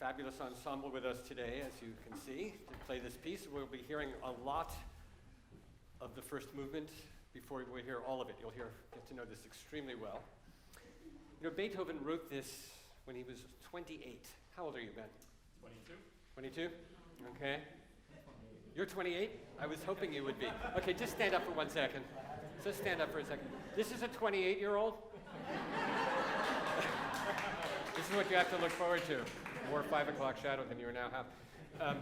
fabulous ensemble with us today, as you can see, to play this piece. We'll be hearing a lot of the first movement before we hear all of it. You'll get to know this extremely well. You know, Beethoven wrote this when he was 28. How old are you, Ben? 22. 22? Okay. You're 28? I was hoping you would be. Okay, just stand up for 1 second. Just stand up for a second. This is a 28-year-old? This is what you have to look forward to. More 5 o'clock shadow than you now have.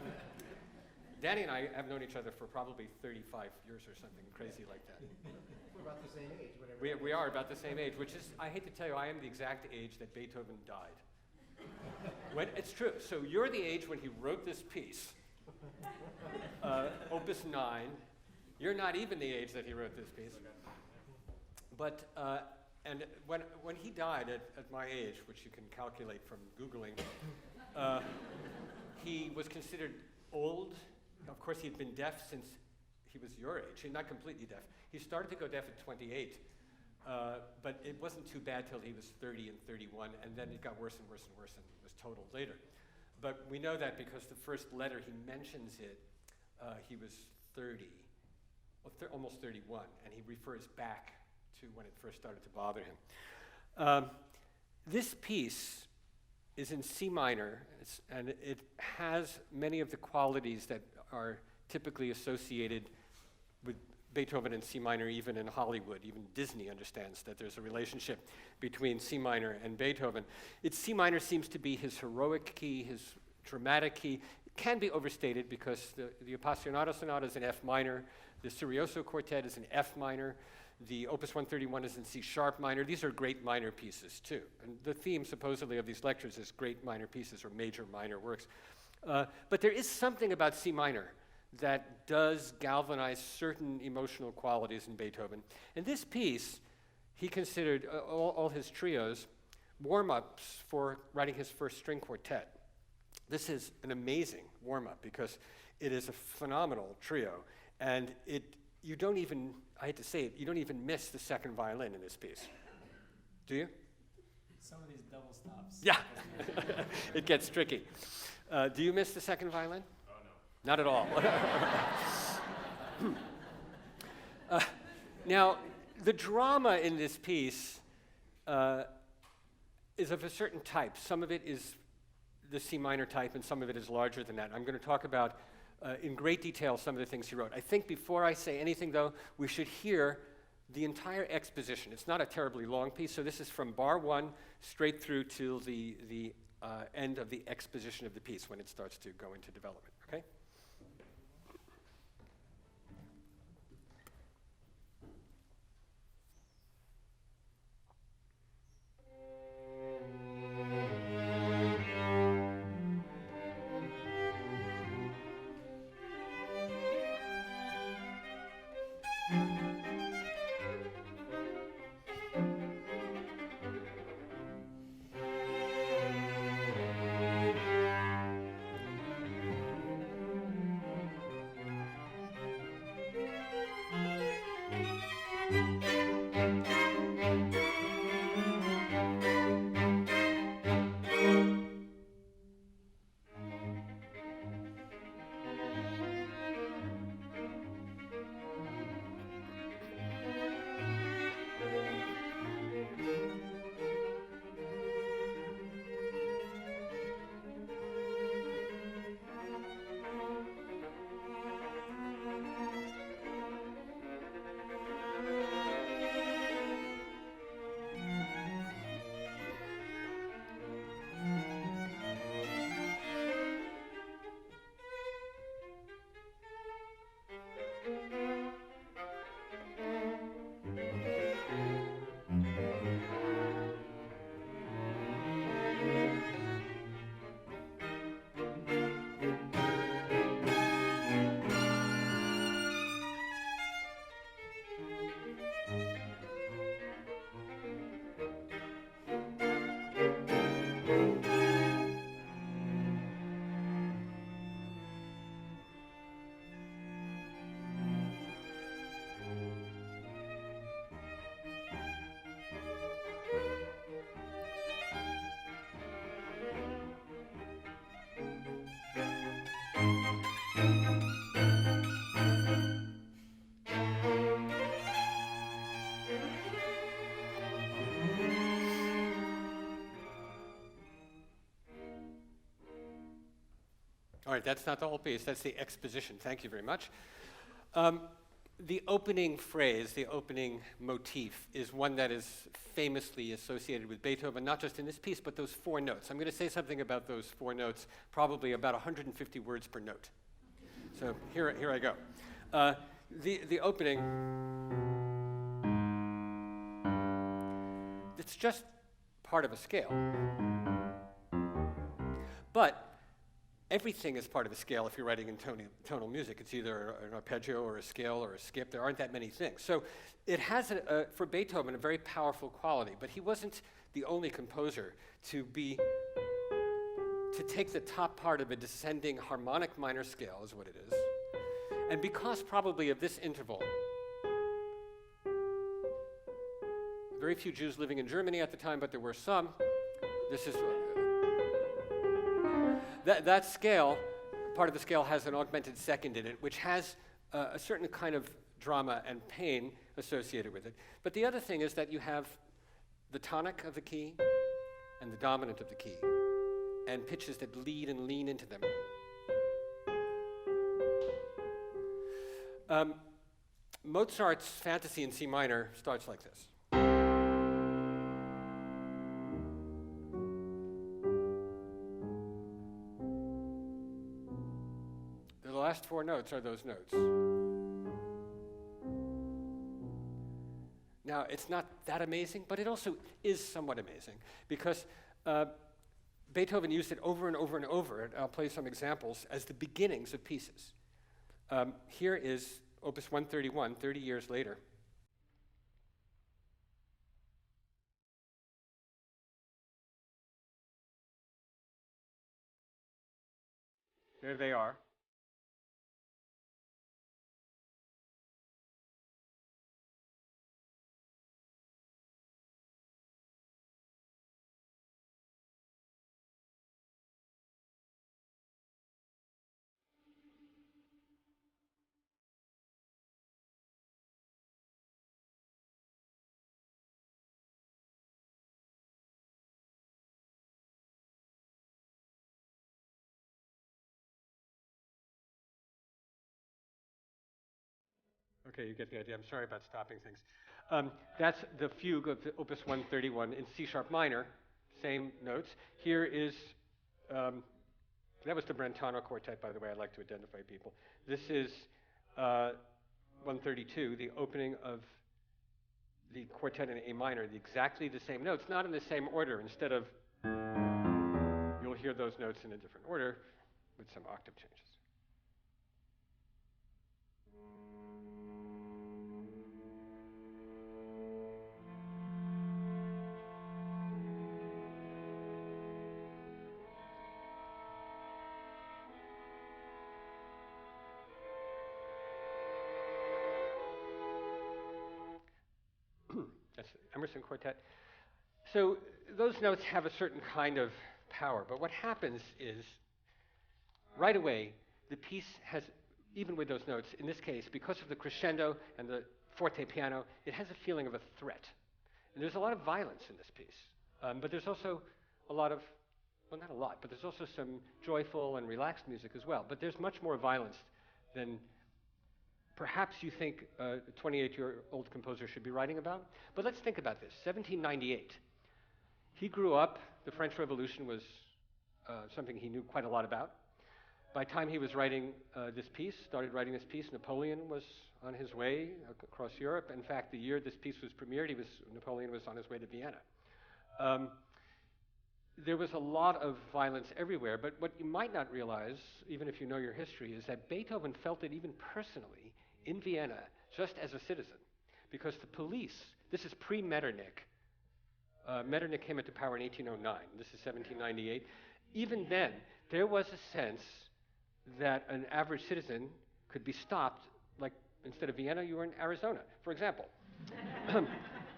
Danny and I have known each other for probably 35 years or something crazy like that. We're about the same age. Whatever. We are about the same age, which is, I hate to tell you, I am the exact age that Beethoven died. It's true. So you're the age when he wrote this piece, Opus 9. You're not even the age that he wrote this piece. But and when he died at my age, which you can calculate from Googling, he was considered old. Of course, he'd been deaf since he was your age. He's not completely deaf. He started to go deaf at 28, but it wasn't too bad till he was 30 and 31, and then it got worse and worse and worse and was totaled later. But we know that because the first letter he mentions it, he was 30, almost 31, and he refers back to when it first started to bother him. This piece is in C minor, and it has many of the qualities that are typically associated with Beethoven and C minor, even in Hollywood. Even Disney understands that there's a relationship between C minor and Beethoven. C minor seems to be his heroic key, his dramatic key. It can be overstated because the Appassionato Sonata is in F minor, the Serioso Quartet is in F minor, the Opus 131 is in C sharp minor. These are great minor pieces, too. And the theme, supposedly, of these lectures is great minor pieces or major minor works. But there is something about C minor that does galvanize certain emotional qualities in Beethoven. And this piece, he considered all his trios warm-ups for writing his first string quartet. This is an amazing warm-up because it is a phenomenal trio. And you don't even, I hate to say it, you don't even miss the second violin in this piece. Do you? Some of these double stops. Yeah, it gets tricky. Do you miss the second violin? Oh, no. Not at all. Now, the drama in this piece is of a certain type. Some of it is the C minor type, and some of it is larger than that. I'm going to talk about in great detail some of the things he wrote. I think before I say anything, though, we should hear the entire exposition. It's not a terribly long piece, so this is from bar 1 straight through to the end of the exposition of the piece when it starts to go into development, okay? right, that's not the whole piece. That's the exposition. Thank you very much. The opening phrase, the opening motif, is one that is famously associated with Beethoven, not just in this piece, but those 4 notes. I'm going to say something about those 4 notes, probably about 150 words per note. So here I go. The opening, it's just part of a scale. But everything is part of a scale if you're writing in tonal music. It's either an arpeggio or a scale or a skip. There aren't that many things. So it has, for Beethoven, a very powerful quality. But he wasn't the only composer to take the top part of a descending harmonic minor scale, is what it is. And because probably of this interval, very few Jews living in Germany at the time, but there were some. This is... That scale, part of the scale has an augmented second in it, which has a certain kind of drama and pain associated with it. But the other thing is that you have the tonic of the key and the dominant of the key, and pitches that lead and lean into them. Mozart's Fantasy in C minor starts like this. The last 4 notes are those notes. Now, it's not that amazing, but it also is somewhat amazing, because Beethoven used it over and over and over, and I'll play some examples, as the beginnings of pieces. Here is Opus 131, 30 years later. There they are. Okay, you get the idea. I'm sorry about stopping things. That's the fugue of the Opus 131 in C-sharp minor, same notes. Here is, that was the Brentano quartet, by the way. I like to identify people. This is 132, the opening of the quartet in A minor, exactly the same notes, not in the same order. Instead of, you'll hear those notes in a different order with some octave changes. That's the Emerson Quartet. So those notes have a certain kind of power, but what happens is, right away, the piece has, even with those notes, in this case, because of the crescendo and the forte piano, it has a feeling of a threat. And there's a lot of violence in this piece, but there's also a lot of, well, not a lot, but there's also some joyful and relaxed music as well. But there's much more violence than perhaps you think a 28-year-old composer should be writing about. But let's think about this. 1798. He grew up. The French Revolution was something he knew quite a lot about. By the time he was writing started writing this piece, Napoleon was on his way across Europe. In fact, the year this piece was premiered, Napoleon was on his way to Vienna. There was a lot of violence everywhere, but what you might not realize, even if you know your history, is that Beethoven felt it even personally in Vienna, just as a citizen, because the police, this is pre-Metternich. Metternich came into power in 1809. This is 1798. Even then, there was a sense that an average citizen could be stopped, like instead of Vienna, you were in Arizona, for example.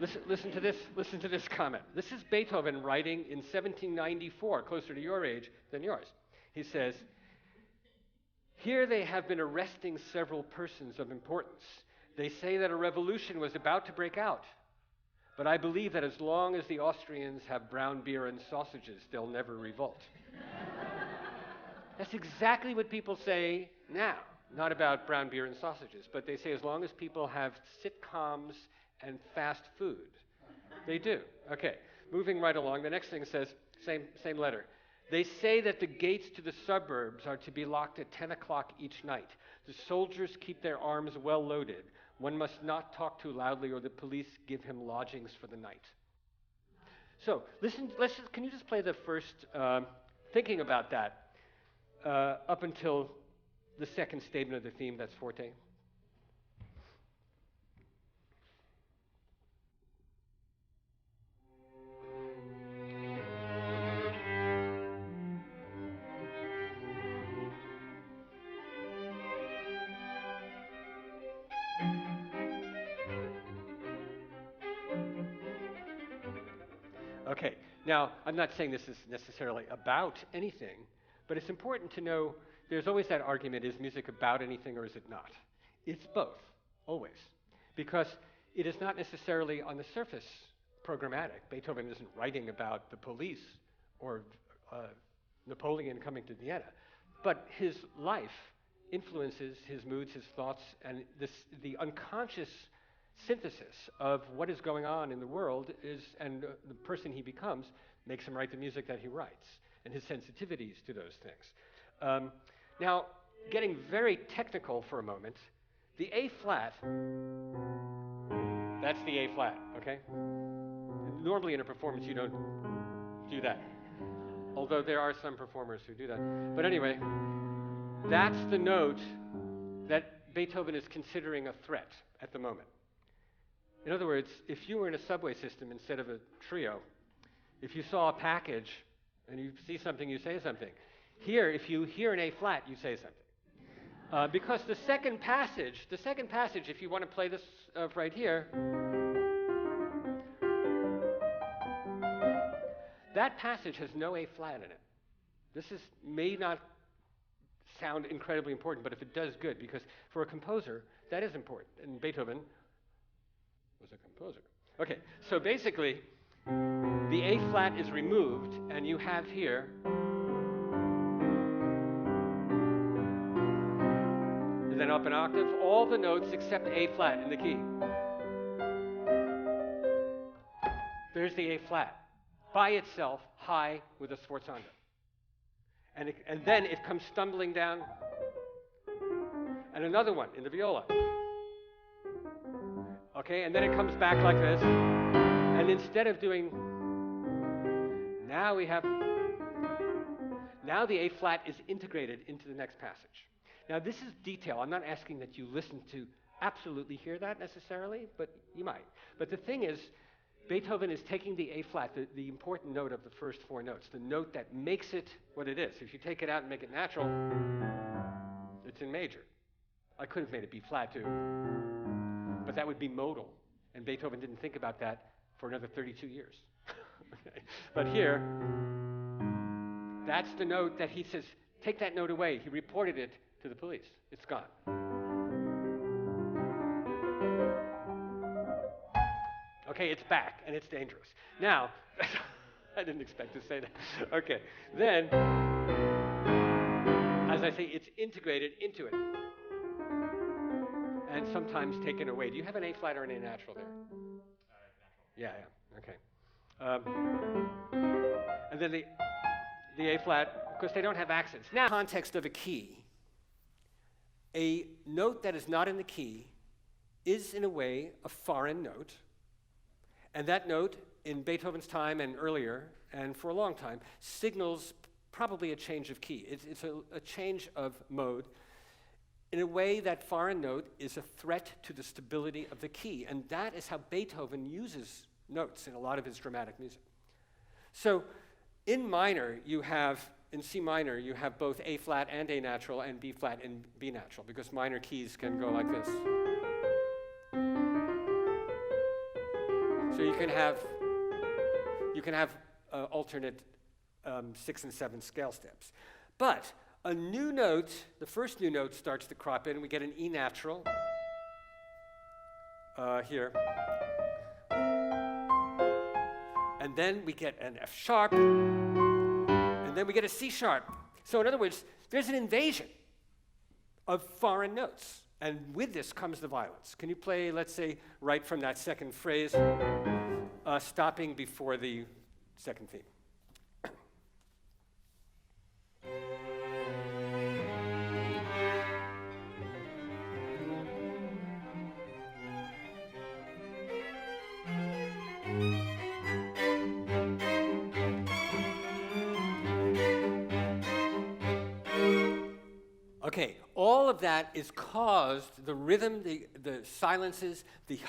Listen to this comment. This is Beethoven writing in 1794, closer to your age than yours. He says, "Here they have been arresting several persons of importance. They say that a revolution was about to break out. But I believe that as long as the Austrians have brown beer and sausages, they'll never revolt." That's exactly what people say now. Not about brown beer and sausages, but they say as long as people have sitcoms and fast food. They do. Okay, moving right along. The next thing says, same letter. They say that the gates to the suburbs are to be locked at 10 o'clock each night. The soldiers keep their arms well loaded. One must not talk too loudly or the police give him lodgings for the night. So, listen, can you just play the first, thinking about that, up until the second statement of the theme, that's forte. Okay, now I'm not saying this is necessarily about anything, but it's important to know there's always that argument, is music about anything or is it not? It's both, always, because it is not necessarily on the surface programmatic. Beethoven isn't writing about the police or Napoleon coming to Vienna, but his life influences his moods, his thoughts, and the unconscious synthesis of what is going on in the world and the person he becomes makes him write the music that he writes, and his sensitivities to those things. Now, getting very technical for a moment, the A flat, that's the A flat, okay? Normally in a performance you don't do that, although there are some performers who do that. But anyway, that's the note that Beethoven is considering a threat at the moment. In other words, if you were in a subway system instead of a trio, if you saw a package and you see something, you say something. Here, if you hear an A flat, you say something. Because the second passage, if you want to play this right here, that passage has no A flat in it. This may not sound incredibly important, but if it does, good, because for a composer, that is important. And Beethoven was a composer. Okay, so basically, the A flat is removed, and you have here and then up an octave, all the notes except A flat in the key. There's the A flat, by itself, high with a sforzando. And then it comes stumbling down, and another one in the viola. Okay, and then it comes back like this, and instead of doing, now the A flat is integrated into the next passage. Now this is detail. I'm not asking that you listen to absolutely hear that necessarily, but you might. But the thing is, Beethoven is taking the A flat, the important note of the first four notes, the note that makes it what it is. If you take it out and make it natural, it's in major. I could have made it B flat too, but that would be modal, and Beethoven didn't think about that for another 32 years. Okay. But here, that's the note that he says, take that note away. He reported it to the police. It's gone. Okay, it's back, and it's dangerous. Now, I didn't expect to say that. Okay, then, as I say, it's integrated into it, and sometimes taken away. Do you have an A flat or an A natural there? Natural. Yeah, okay. And then the A flat, of course, they don't have accents. Now, context of a key, a note that is not in the key is, in a way, a foreign note. And that note, in Beethoven's time and earlier, and for a long time, signals probably a change of key. It's a change of mode. In a way, that foreign note is a threat to the stability of the key. And that is how Beethoven uses notes in a lot of his dramatic music. So, in C minor, you have both A flat and A natural, and B flat and B natural, because minor keys can go like this. So you can have alternate 6 and 7 scale steps. But a new note, the first new note starts to crop in. We get an E natural here. And then we get an F sharp. And then we get a C sharp. So in other words, there's an invasion of foreign notes. And with this comes the violence. Can you play, let's say, right from that second phrase, stopping before the second theme? Okay, all of that is caused, the rhythm, the silences, the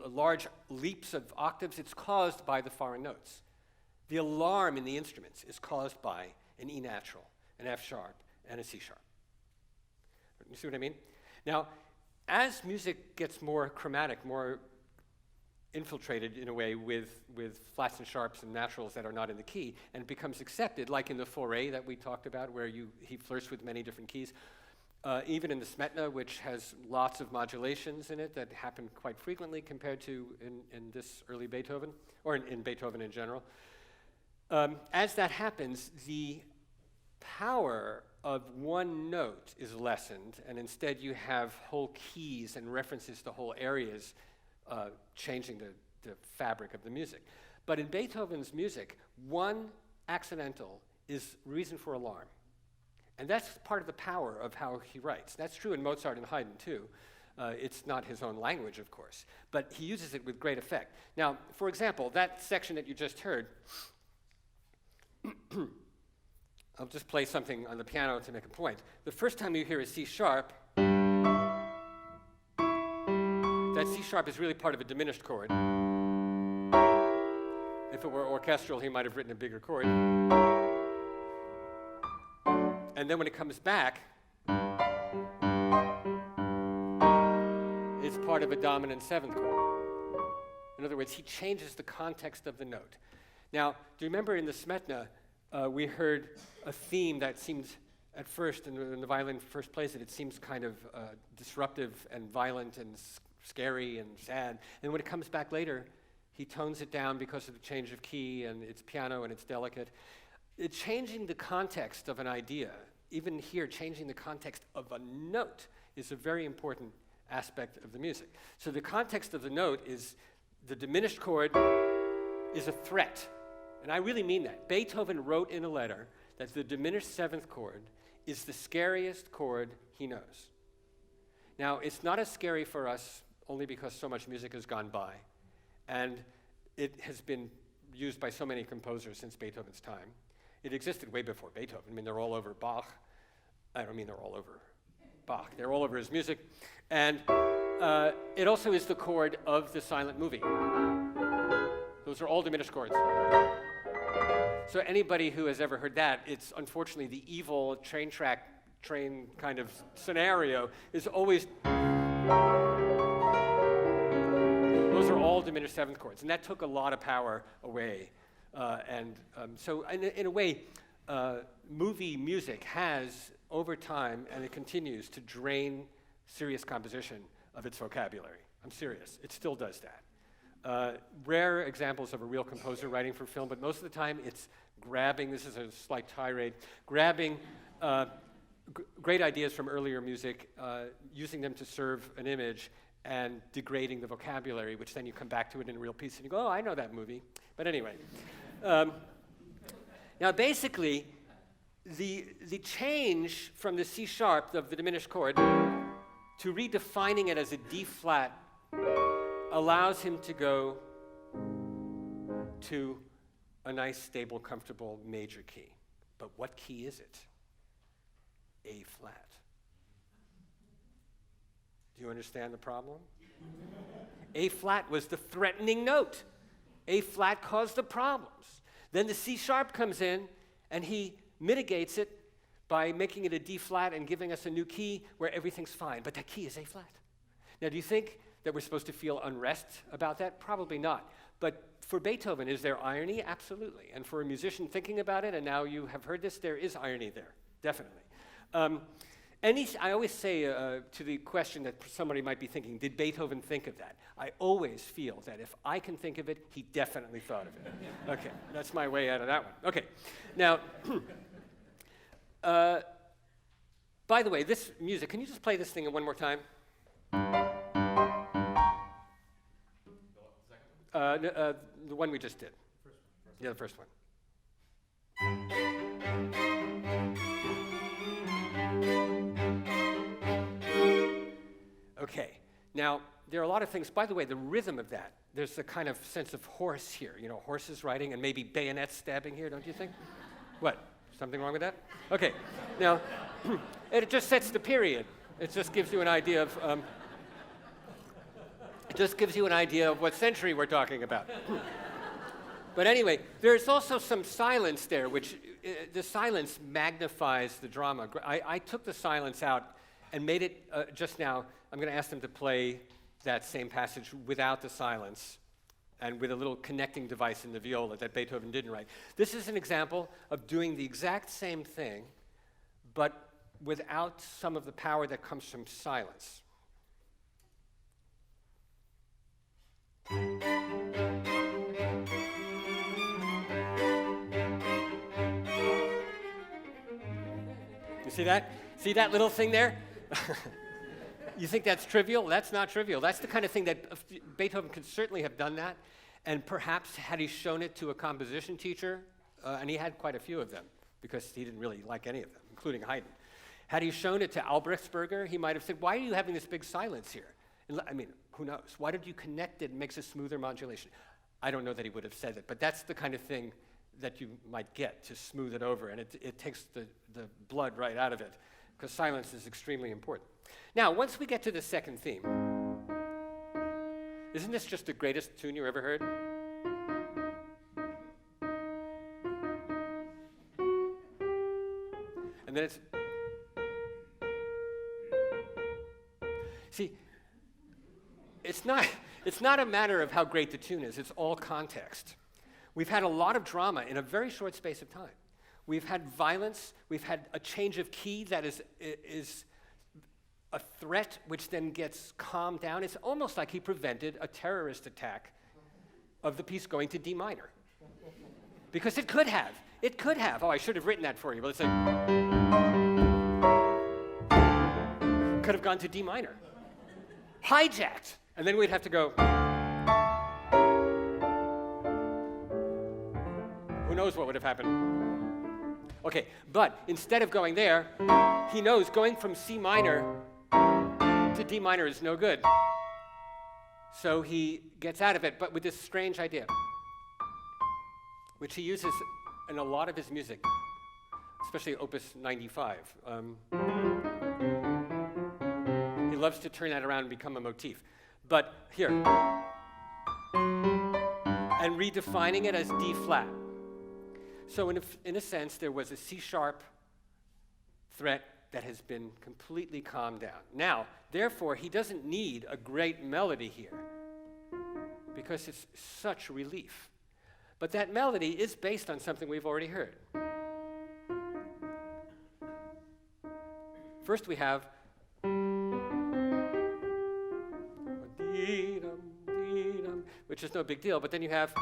large leaps of octaves, it's caused by the foreign notes. The alarm in the instruments is caused by an E natural, an F sharp, and a C sharp. You see what I mean? Now, as music gets more chromatic, more infiltrated in a way with flats and sharps and naturals that are not in the key, and it becomes accepted, like in the foray that we talked about, where he flirts with many different keys. Even in the Smetna, which has lots of modulations in it that happen quite frequently compared to in this early Beethoven, or in Beethoven in general. As that happens, the power of one note is lessened, and instead you have whole keys and references to whole areas changing the fabric of the music. But in Beethoven's music, one accidental is reason for alarm. And that's part of the power of how he writes. That's true in Mozart and Haydn, too. It's not his own language, of course, but he uses it with great effect. Now, for example, that section that you just heard, I'll just play something on the piano to make a point. The first time you hear a C sharp, that C sharp is really part of a diminished chord. If it were orchestral, he might have written a bigger chord. And then when it comes back, it's part of a dominant seventh chord. In other words, he changes the context of the note. Now, do you remember in the Smetna, we heard a theme that seemed, at first, when the violin first plays it, it seems kind of disruptive and violent and scary and sad. And when it comes back later, he tones it down because of the change of key, and it's piano and it's delicate. It's changing the context of an idea, even here, changing the context of a note is a very important aspect of the music. So the context of the note is the diminished chord is a threat. And I really mean that. Beethoven wrote in a letter that the diminished seventh chord is the scariest chord he knows. Now, it's not as scary for us only because so much music has gone by, and it has been used by so many composers since Beethoven's time. It existed way before Beethoven. I mean, they're all over Bach. I don't mean they're all over Bach. They're all over his music. And it also is the chord of the silent movie. Those are all diminished chords. So anybody who has ever heard that, it's unfortunately the evil train kind of scenario is always, those are all diminished seventh chords. And that took a lot of power away. So in a way, movie music has, over time, and it continues to drain serious composition of its vocabulary. I'm serious. It still does that. Rare examples of a real composer writing for film, but most of the time it's grabbing, this is a slight tirade, grabbing great ideas from earlier music, using them to serve an image, and degrading the vocabulary, which then you come back to it in a real piece and you go, oh, I know that movie. But anyway. Now basically, the change from the C sharp of the diminished chord to redefining it as a D flat allows him to go to a nice, stable, comfortable major key. But what key is it? A flat. Do you understand the problem? A flat was the threatening note. A flat caused the problems. Then the C sharp comes in, and he mitigates it by making it a D flat and giving us a new key where everything's fine. But that key is A flat. Now, do you think that we're supposed to feel unrest about that? Probably not. But for Beethoven, is there irony? Absolutely. And for a musician thinking about it, and now you have heard this, there is irony there, definitely. I always say to the question that somebody might be thinking, did Beethoven think of that? I always feel that if I can think of it, he definitely thought of it. Okay, that's my way out of that one. Okay, now, By the way, this music, can you just play this thing one more time? The one we just did. Yeah, the first one. Okay, now there are a lot of things. By the way, the rhythm of that, there's a kind of sense of horse here, you know, horses riding and maybe bayonets stabbing here, don't you think? What? Something wrong with that? Okay, now, it just sets the period. It just gives you an idea of, what century we're talking about. But anyway, there's also some silence there, which the silence magnifies the drama. I took the silence out and made it, just now, I'm going to ask them to play that same passage without the silence and with a little connecting device in the viola that Beethoven didn't write. This is an example of doing the exact same thing, but without some of the power that comes from silence. You see that? See that little thing there? You think that's trivial? That's not trivial. That's the kind of thing that Beethoven could certainly have done that, and perhaps had he shown it to a composition teacher, and he had quite a few of them, because he didn't really like any of them, including Haydn. Had he shown it to Albrechtsberger, he might have said, why are you having this big silence here? I mean, who knows? Why don't you connect it and makes a smoother modulation? I don't know that he would have said it, but that's the kind of thing that you might get to smooth it over, and it takes the blood right out of it, because silence is extremely important. Now, once we get to the second theme, isn't this just the greatest tune you ever heard? And then it's... See, it's not a matter of how great the tune is, it's all context. We've had a lot of drama in a very short space of time. We've had violence, we've had a change of key that is a threat which then gets calmed down. It's almost like he prevented a terrorist attack of the piece going to D minor. Because it could have. It could have. Oh, I should have written that for you. But it's like, could have gone to D minor. Hijacked. And then we'd have to go, who knows what would have happened. Okay, but instead of going there, he knows going from C minor to D minor is no good. So he gets out of it, but with this strange idea, which he uses in a lot of his music, especially Opus 95. He loves to turn that around and become a motif. But here, and redefining it as D flat. So in a sense, there was a C-sharp threat that has been completely calmed down. Now, therefore, he doesn't need a great melody here because it's such relief. But that melody is based on something we've already heard. First we have which is no big deal, but then you have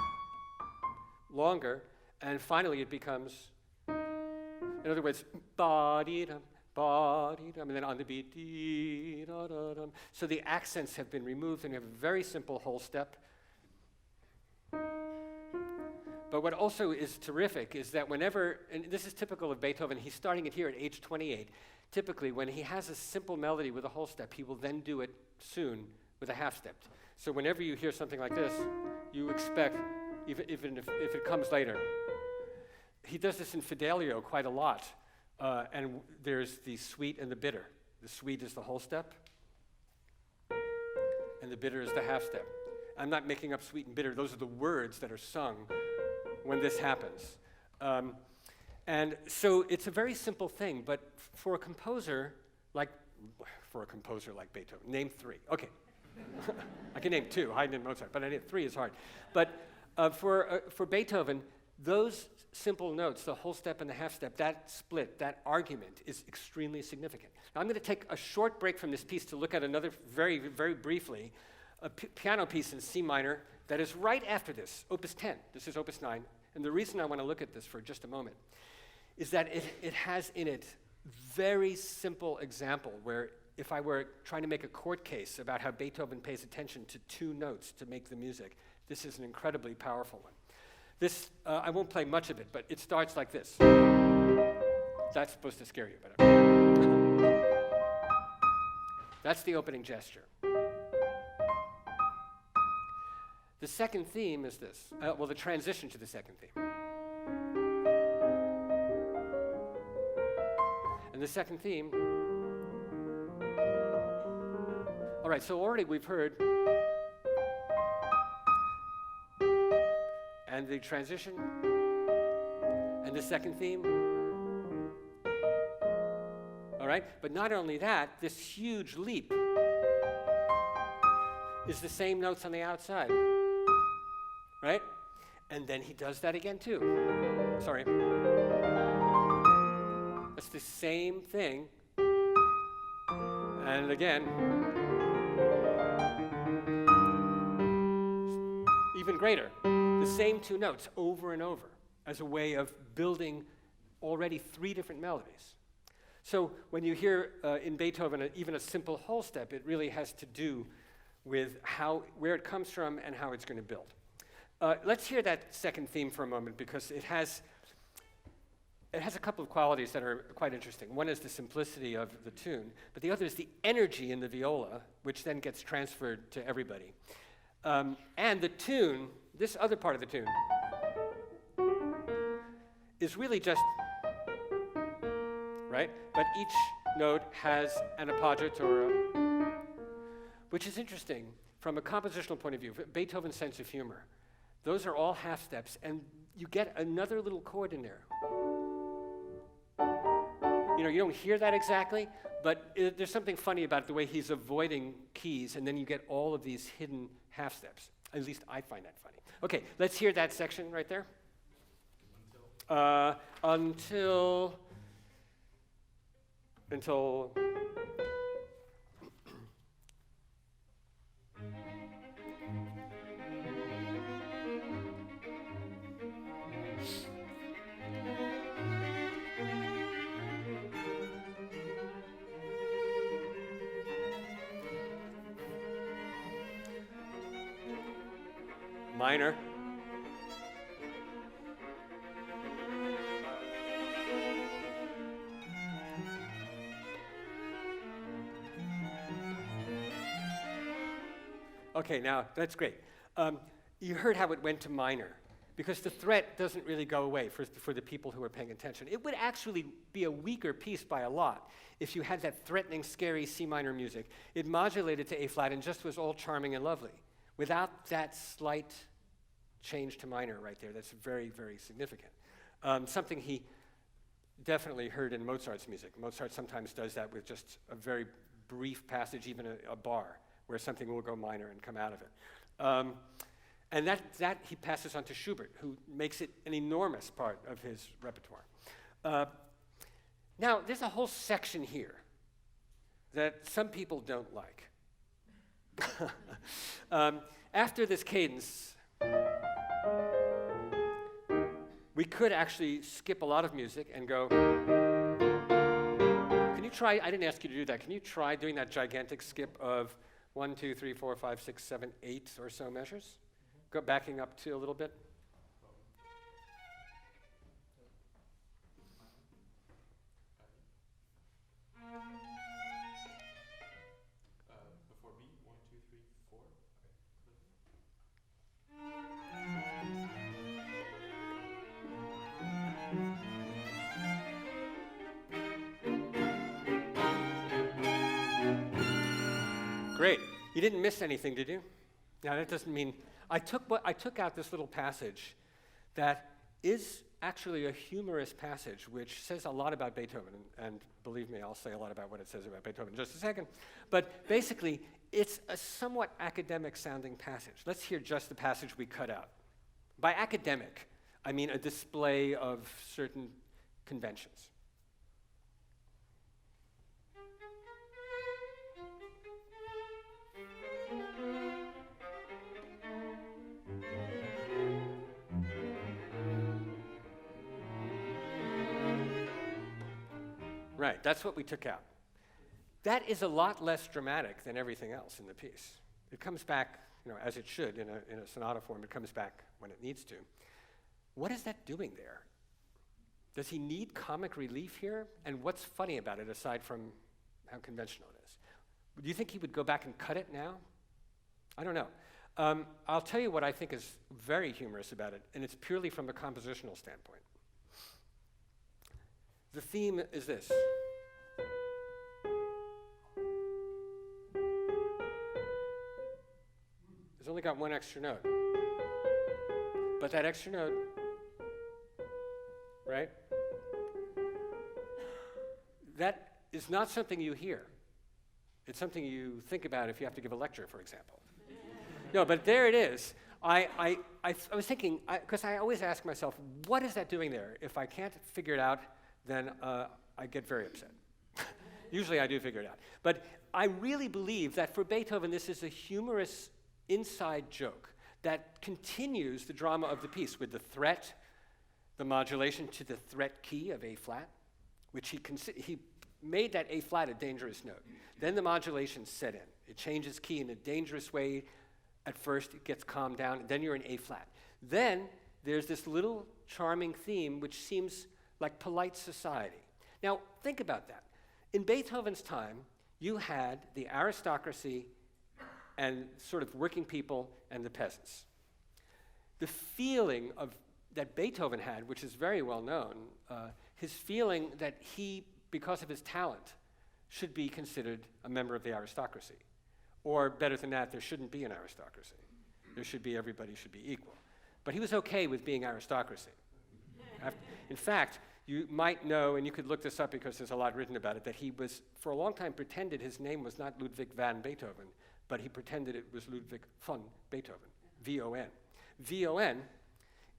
longer, and finally it becomes, in other words, ba-dee-dum, ba-dee-dum, and then on the beat, dee-da-da-dum. So the accents have been removed, and you have a very simple whole step. But what also is terrific is that whenever, and this is typical of Beethoven, he's starting it here at age 28. Typically, when he has a simple melody with a whole step, he will then do it soon with a half step. So whenever you hear something like this, you expect, even if it comes later. He does this in Fidelio quite a lot, and there's the sweet and the bitter. The sweet is the whole step, and the bitter is the half step. I'm not making up sweet and bitter. Those are the words that are sung when this happens. And so it's a very simple thing, but for a composer like Beethoven, name three. Okay. I can name two, Haydn and Mozart, but three is hard. But for Beethoven, those simple notes, the whole step and the half step, that split, that argument is extremely significant. Now I'm going to take a short break from this piece to look at another, very, very briefly, a piano piece in C minor that is right after this, Opus 10. This is Opus 9. And the reason I want to look at this for just a moment is that it has in it very simple example where if I were trying to make a court case about how Beethoven pays attention to two notes to make the music, this is an incredibly powerful one. This, I won't play much of it, but it starts like this. That's supposed to scare you, but that's the opening gesture. The second theme is this, well, the transition to the second theme. And the second theme, all right, so already we've heard, and the transition, and the second theme. All right, but not only that, this huge leap is the same notes on the outside, right? And then he does that again too. Sorry. That's the same thing. And again, even greater. The same two notes over and over as a way of building already three different melodies. So when you hear in Beethoven even a simple whole step, it really has to do with where it comes from and how it's going to build. Let's hear that second theme for a moment because it has a couple of qualities that are quite interesting. One is the simplicity of the tune, but the other is the energy in the viola, which then gets transferred to everybody. And the tune, this other part of the tune, is really just, right? But each note has an appoggiatura, which is interesting from a compositional point of view, Beethoven's sense of humor. Those are all half steps, and you get another little chord in there. You know, you don't hear that exactly, but there's something funny about the way he's avoiding keys, and then you get all of these hidden half steps. At least I find that funny. Okay, let's hear that section right there. Until minor. Okay, now that's great. You heard how it went to minor, because the threat doesn't really go away for the people who are paying attention. It would actually be a weaker piece by a lot if you had that threatening, scary C minor music. It modulated to A flat and just was all charming and lovely, without that slight change to minor right there. That's very, very significant. Something he definitely heard in Mozart's music. Mozart sometimes does that with just a very brief passage, even a bar, where something will go minor and come out of it. And that he passes on to Schubert, who makes it an enormous part of his repertoire. Now, there's a whole section here that some people don't like. After this cadence, we could actually skip a lot of music and go, can you try, I didn't ask you to do that, can you try doing that gigantic skip of 1, 2, 3, 4, 5, 6, 7, 8 or so measures? Go backing up to a little bit. Before B, 1, 2, 3, 4. Great. You didn't miss anything, did you? Now, that doesn't mean... I took out this little passage that is actually a humorous passage, which says a lot about Beethoven, and believe me, I'll say a lot about what it says about Beethoven in just a second. But basically, it's a somewhat academic-sounding passage. Let's hear just the passage we cut out. By academic, I mean a display of certain conventions. Right, that's what we took out. That is a lot less dramatic than everything else in the piece. It comes back, as it should in a sonata form. It comes back when it needs to. What is that doing there? Does he need comic relief here? And what's funny about it, aside from how conventional it is? Do you think he would go back and cut it now? I don't know. I'll tell you what I think is very humorous about it, and it's purely from a compositional standpoint. The theme is this. It's only got one extra note. But that extra note, right? That is not something you hear. It's something you think about if you have to give a lecture, for example. No, but there it is. I was thinking, because I always ask myself, what is that doing there? If I can't figure it out, then I get very upset. Usually I do figure it out. But I really believe that for Beethoven, this is a humorous inside joke that continues the drama of the piece with the threat, the modulation to the threat key of A flat, which he made that A flat a dangerous note. Then the modulation set in. It changes key in a dangerous way. At first, it gets calmed down, and then you're in A flat. Then there's this little charming theme which seems like polite society. Now, think about that. In Beethoven's time, you had the aristocracy and sort of working people and the peasants. The feeling that Beethoven had, which is very well known, his feeling that he, because of his talent, should be considered a member of the aristocracy. Or better than that, there shouldn't be an aristocracy. Everybody should be equal. But he was okay with being aristocracy. In fact, you might know, and you could look this up because there's a lot written about it, that he was, for a long time, pretended his name was not Ludwig van Beethoven, but he pretended it was Ludwig von Beethoven, V-O-N. V-O-N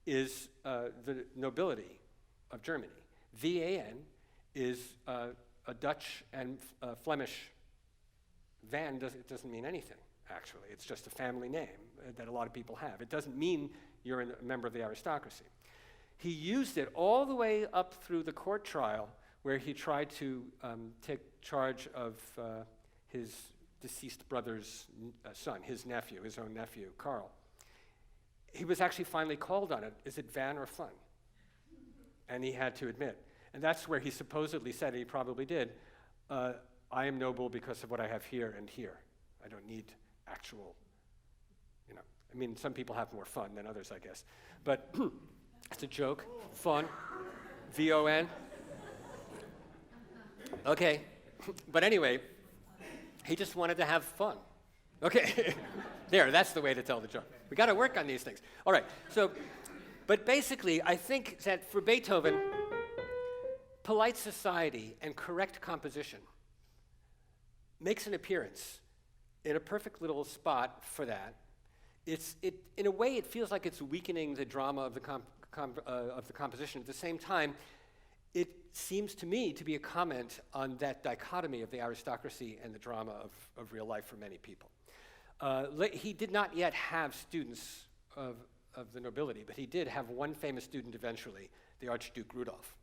is the nobility of Germany. V-A-N is a Dutch and Flemish. Van doesn't mean anything, actually. It's just a family name that a lot of people have. It doesn't mean you're a member of the aristocracy. He used it all the way up through the court trial where he tried to take charge of his deceased brother's son, his own nephew, Karl. He was actually finally called on it. Is it van or fun? And he had to admit. And that's where he supposedly said, and he probably did, I am noble because of what I have here and here. I don't need actual, some people have more fun than others, I guess. But it's a joke. Fun. V-O-N. Okay. But anyway, he just wanted to have fun. Okay. There, that's the way to tell the joke. We got to work on these things. All right. But basically, I think that for Beethoven, polite society and correct composition makes an appearance in a perfect little spot for that. In a way, it feels like it's weakening the drama of the composition. At the same time, it seems to me to be a comment on that dichotomy of the aristocracy and the drama of real life for many people. He did not yet have students of the nobility, but he did have one famous student eventually, the Archduke Rudolph.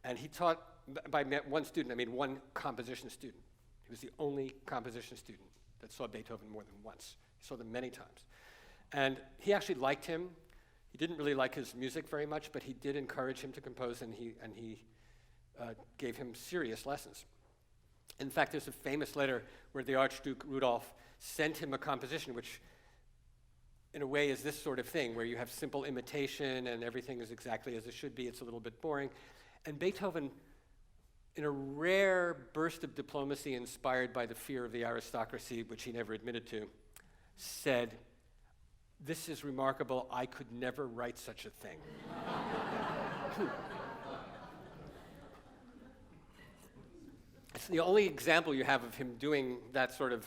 And he taught, by one student, I mean one composition student. He was the only composition student that saw Beethoven more than once. He saw them many times. And he actually liked him. He didn't really like his music very much, but he did encourage him to compose, and he gave him serious lessons. In fact, there's a famous letter where the Archduke Rudolph sent him a composition, which in a way is this sort of thing, where you have simple imitation and everything is exactly as it should be. It's a little bit boring. And Beethoven, in a rare burst of diplomacy inspired by the fear of the aristocracy, which he never admitted to, said, "This is remarkable. I could never write such a thing." It's the only example you have of him doing that sort of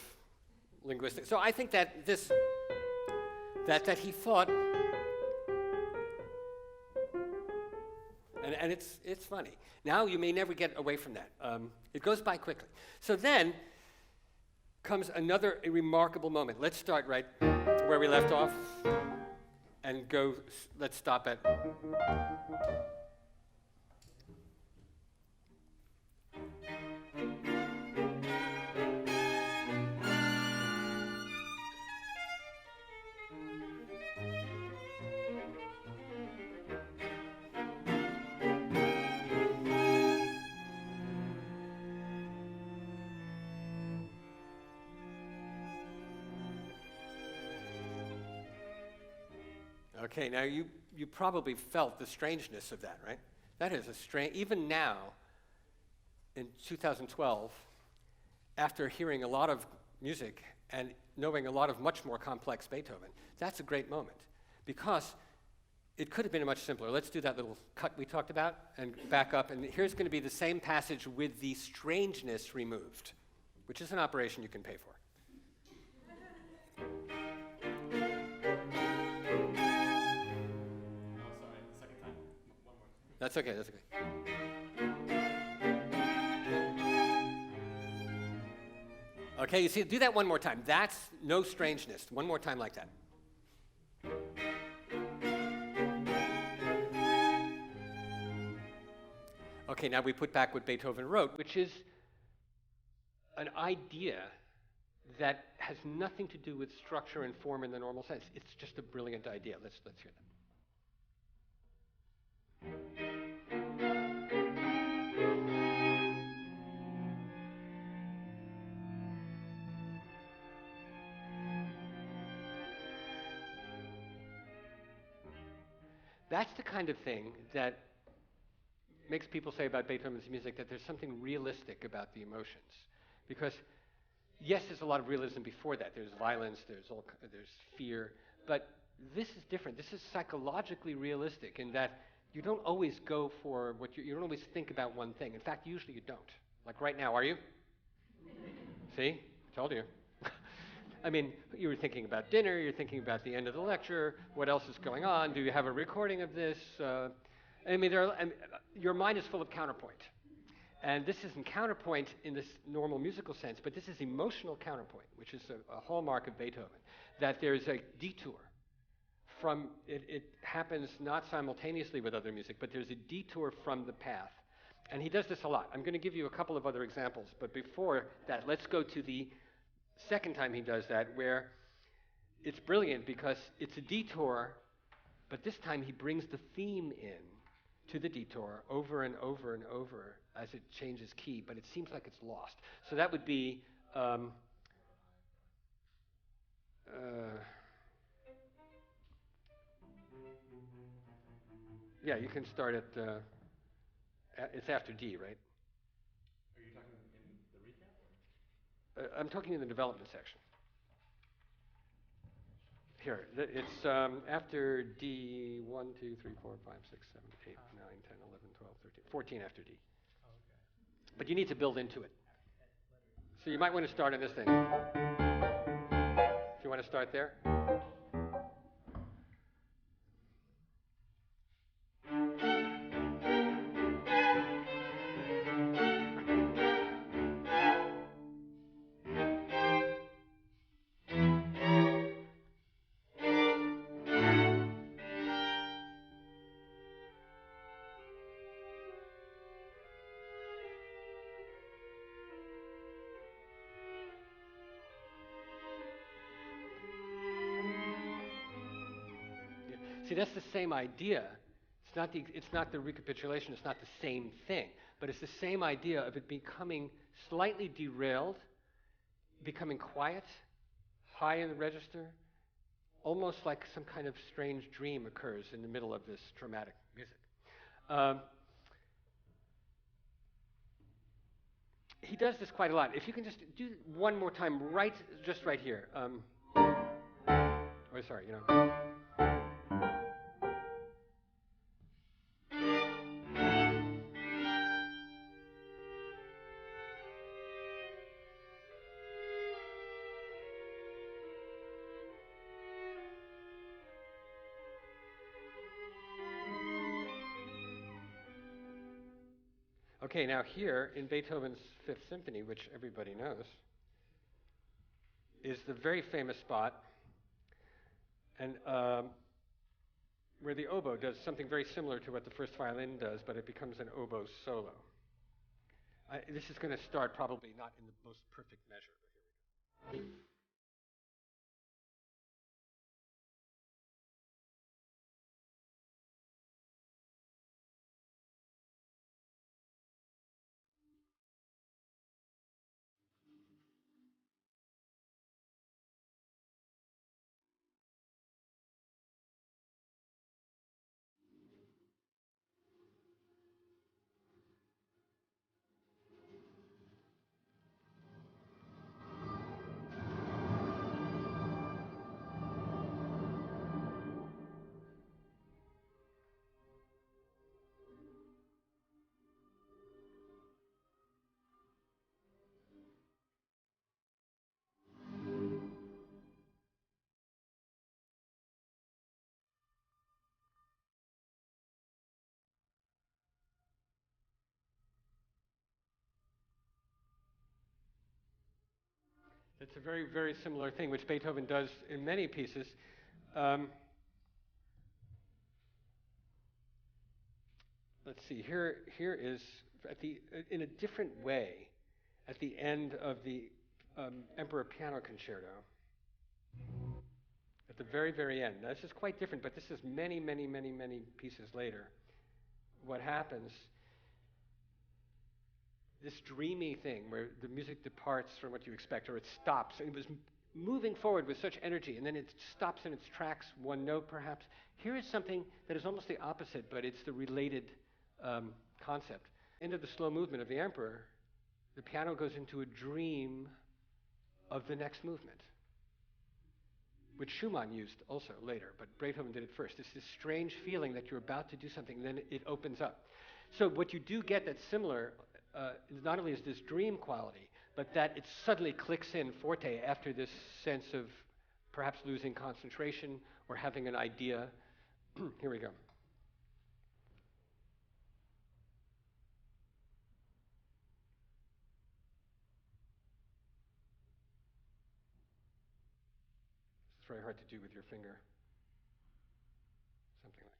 linguistic. So I think that that he thought, and it's funny. Now you may never get away from that. It goes by quickly. So then comes another remarkable moment. Let's start right where we left off and go, let's stop at Okay, now you probably felt the strangeness of that, right? That is a strange, even now, in 2012, after hearing a lot of music and knowing a lot of much more complex Beethoven, that's a great moment. Because it could have been much simpler. Let's do that little cut we talked about and back up. And here's going to be the same passage with the strangeness removed, which is an operation you can pay for. Oh, sorry, the second time. One more. That's okay, that's okay. Okay, you see, do that one more time. That's no strangeness. One more time like that. Okay, now we put back what Beethoven wrote, which is an idea that has nothing to do with structure and form in the normal sense. It's just a brilliant idea. Let's hear that. That's the kind of thing that makes people say about Beethoven's music that there's something realistic about the emotions. Because, yes, there's a lot of realism before that. There's violence, there's fear. But this is different. This is psychologically realistic in that you don't always go for what you don't always think about one thing. In fact, usually you don't. Like right now, are you? See? I told you. I mean, you were thinking about dinner, you're thinking about the end of the lecture, what else is going on, do you have a recording of this? I mean, your mind is full of counterpoint. And this isn't counterpoint in this normal musical sense, but this is emotional counterpoint, which is a hallmark of Beethoven, that there's a detour from, it happens not simultaneously with other music, but there's a detour from the path. And he does this a lot. I'm going to give you a couple of other examples, but before that, let's go to the second time he does that, where it's brilliant because it's a detour, but this time he brings the theme in to the detour over and over and over as it changes key, but it seems like it's lost. So that would be yeah, you can start at it's after D, right? Are you talking in the recap? I'm talking in the development section. Here, it's after D, 1, 2, 3, 4, 5, 6, 7, 8, 9, 10, 11, 12, 13, 14 after D. Oh, okay. But you need to build into it. So you might want to start on this thing. If you want to start there. See, that's the same idea. It's not the recapitulation, it's not the same thing, but it's the same idea of it becoming slightly derailed, becoming quiet, high in the register, almost like some kind of strange dream occurs in the middle of this dramatic music. He does this quite a lot. If you can just do one more time, just right here. Sorry, you know. Okay, now here in Beethoven's Fifth Symphony, which everybody knows, is the very famous spot and where the oboe does something very similar to what the first violin does, but it becomes an oboe solo. This is going to start probably not in the most perfect measure, but here we go. It's a very, very similar thing, which Beethoven does in many pieces. Um, let's see, here is, in a different way, at the end of the Emperor Piano Concerto. At the very, very end. Now, this is quite different, but this is many, many, many, many pieces later. What happens, this dreamy thing where the music departs from what you expect, or it stops. And it was moving forward with such energy, and then it stops in its tracks, one note perhaps. Here is something that is almost the opposite, but it's the related concept. End of the slow movement of the Emperor, the piano goes into a dream of the next movement, which Schumann used also later, but Beethoven did it first. It's this strange feeling that you're about to do something, and then it opens up. So what you do get that's similar, not only is this dream quality, but that it suddenly clicks in forte after this sense of perhaps losing concentration or having an idea. Here we go. It's very hard to do with your finger. Something like that.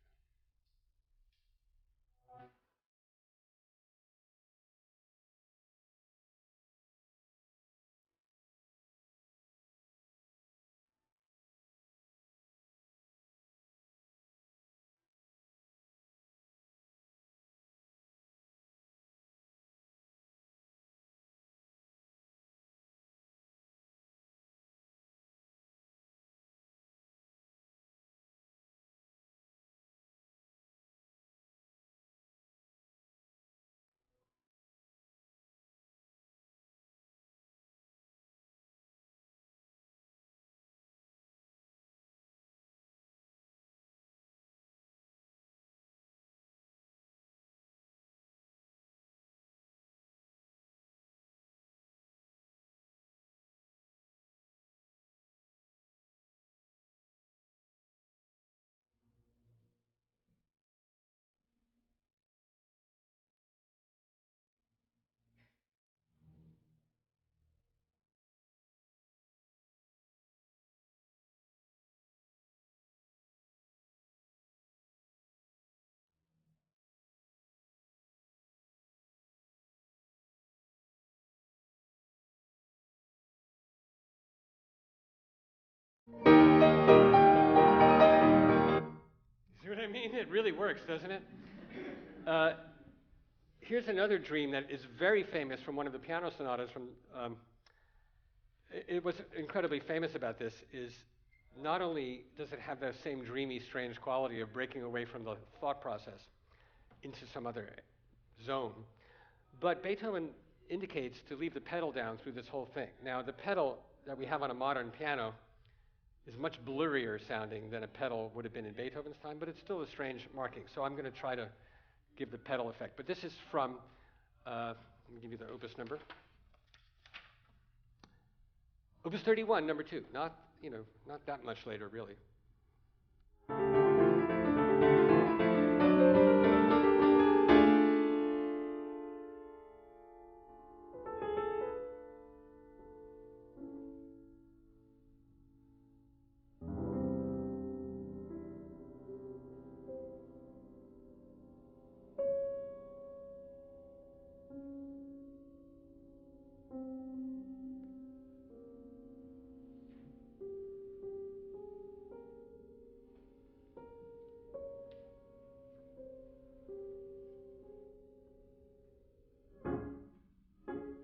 See what I mean? It really works, doesn't it? Here's another dream that is very famous from one of the piano sonatas from, what's incredibly famous about this is not only does it have that same dreamy, strange quality of breaking away from the thought process into some other zone, but Beethoven indicates to leave the pedal down through this whole thing. Now, the pedal that we have on a modern piano is much blurrier sounding than a pedal would have been in Beethoven's time, but it's still a strange marking. So I'm going to try to give the pedal effect. But this is from, let me give you the opus number. Opus 31, number 2. Not that much later, really.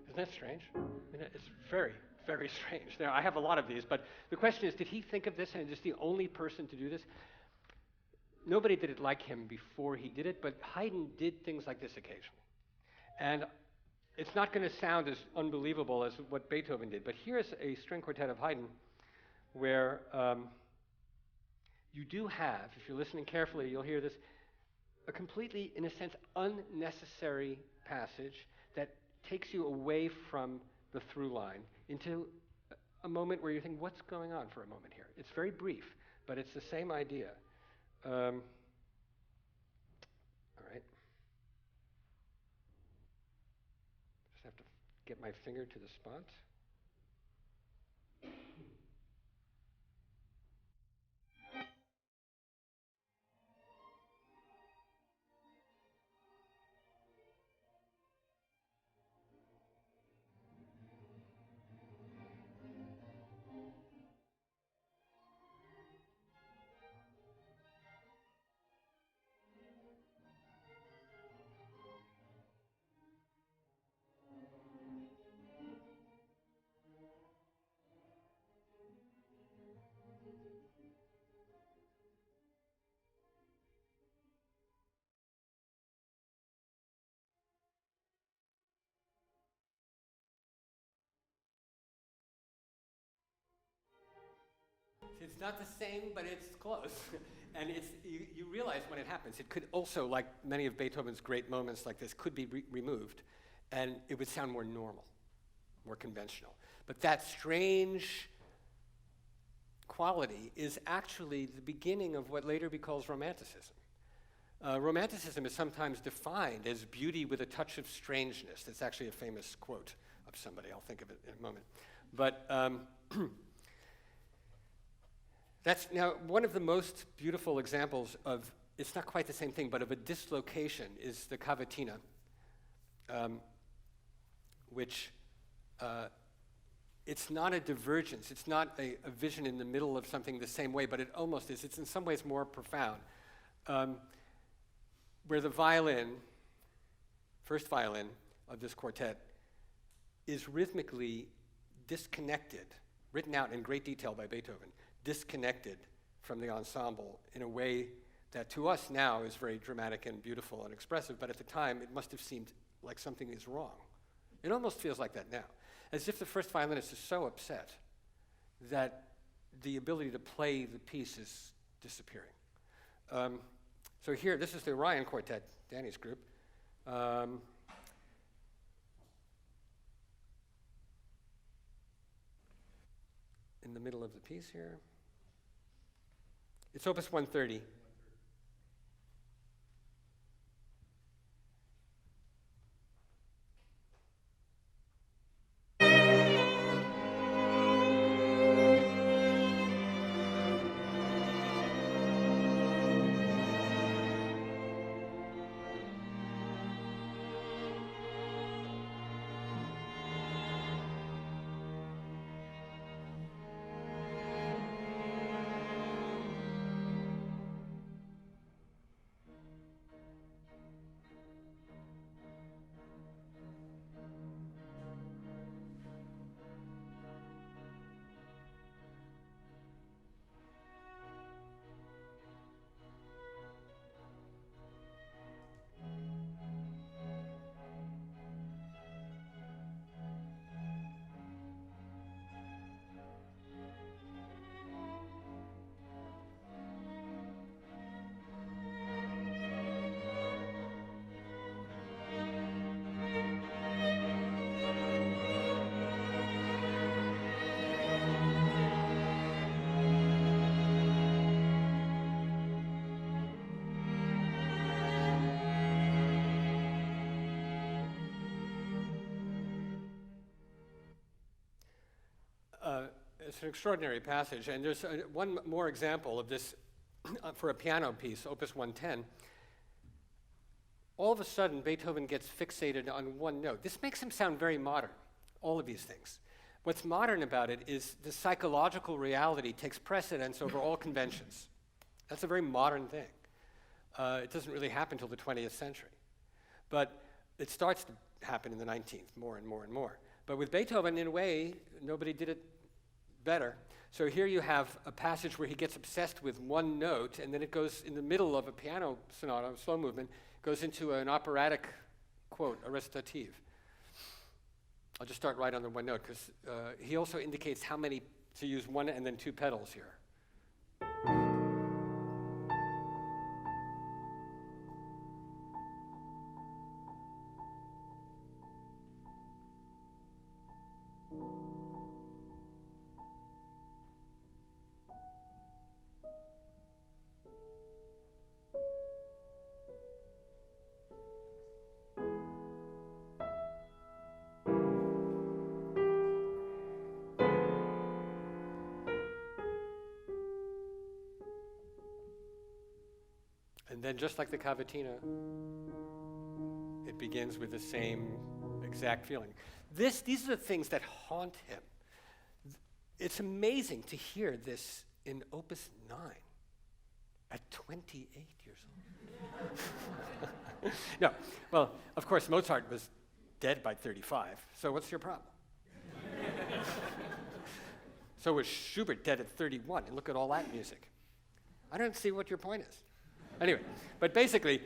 Isn't that strange? I mean, it's very, very strange. Now, I have a lot of these, but the question is, did he think of this and is the only person to do this? Nobody did it like him before he did it, but Haydn did things like this occasionally. And it's not going to sound as unbelievable as what Beethoven did, but here's a string quartet of Haydn where you do have, if you're listening carefully, you'll hear this, a completely, in a sense, unnecessary passage that takes you away from the through line into a moment where you think, what's going on for a moment here? It's very brief, but it's the same idea. All right. Just have to get my finger to the spot. It's not the same, but it's close. And you realize when it happens, it could also, like many of Beethoven's great moments like this, could be removed, and it would sound more normal, more conventional. But that strange quality is actually the beginning of what later be called Romanticism. Romanticism is sometimes defined as beauty with a touch of strangeness. That's actually a famous quote of somebody. I'll think of it in a moment. But that's now one of the most beautiful examples of, it's not quite the same thing, but of a dislocation is the cavatina, which it's not a divergence. It's not a vision in the middle of something the same way, but it almost is. It's in some ways more profound. Where the violin, first violin of this quartet, is rhythmically disconnected, written out in great detail by Beethoven, disconnected from the ensemble in a way that to us now is very dramatic and beautiful and expressive, but at the time it must have seemed like something is wrong. It almost feels like that now, as if the first violinist is so upset that the ability to play the piece is disappearing. So here, this is the Orion Quartet, Danny's group. In the middle of the piece here. It's Opus 130. It's an extraordinary passage, and there's one more example of this for a piano piece, Opus 110. All of a sudden, Beethoven gets fixated on one note. This makes him sound very modern, all of these things. What's modern about it is the psychological reality takes precedence over all conventions. That's a very modern thing. It doesn't really happen until the 20th century. But it starts to happen in the 19th, more and more and more. But with Beethoven, in a way, nobody did it better. So here you have a passage where he gets obsessed with one note, and then it goes in the middle of a piano sonata, a slow movement, goes into an operatic, quote, a recitative. I'll just start right on the one note, because he also indicates how many, to use one and then two pedals here. And then just like the cavatina, it begins with the same exact feeling. These are the things that haunt him. It's amazing to hear this in Opus 9 at 28 years old. No, well, of course, Mozart was dead by 35, so what's your problem? So was Schubert dead at 31, and look at all that music. I don't see what your point is. Anyway, but basically,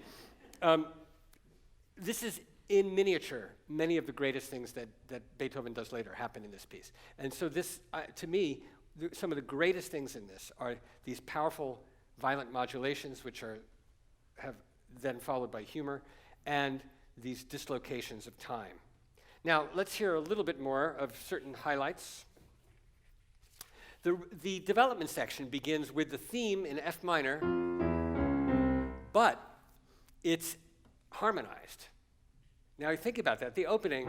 this is in miniature. Many of the greatest things that Beethoven does later happen in this piece. And so this, to me, some of the greatest things in this are these powerful violent modulations, which have then followed by humor, and these dislocations of time. Now, let's hear a little bit more of certain highlights. The development section begins with the theme in F minor, but it's harmonized. Now, you think about that. The opening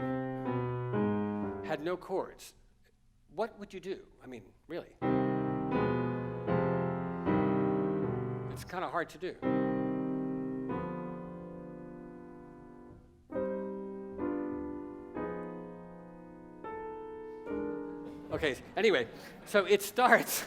had no chords. What would you do? I mean, really? It's kind of hard to do. Okay, anyway, so it starts.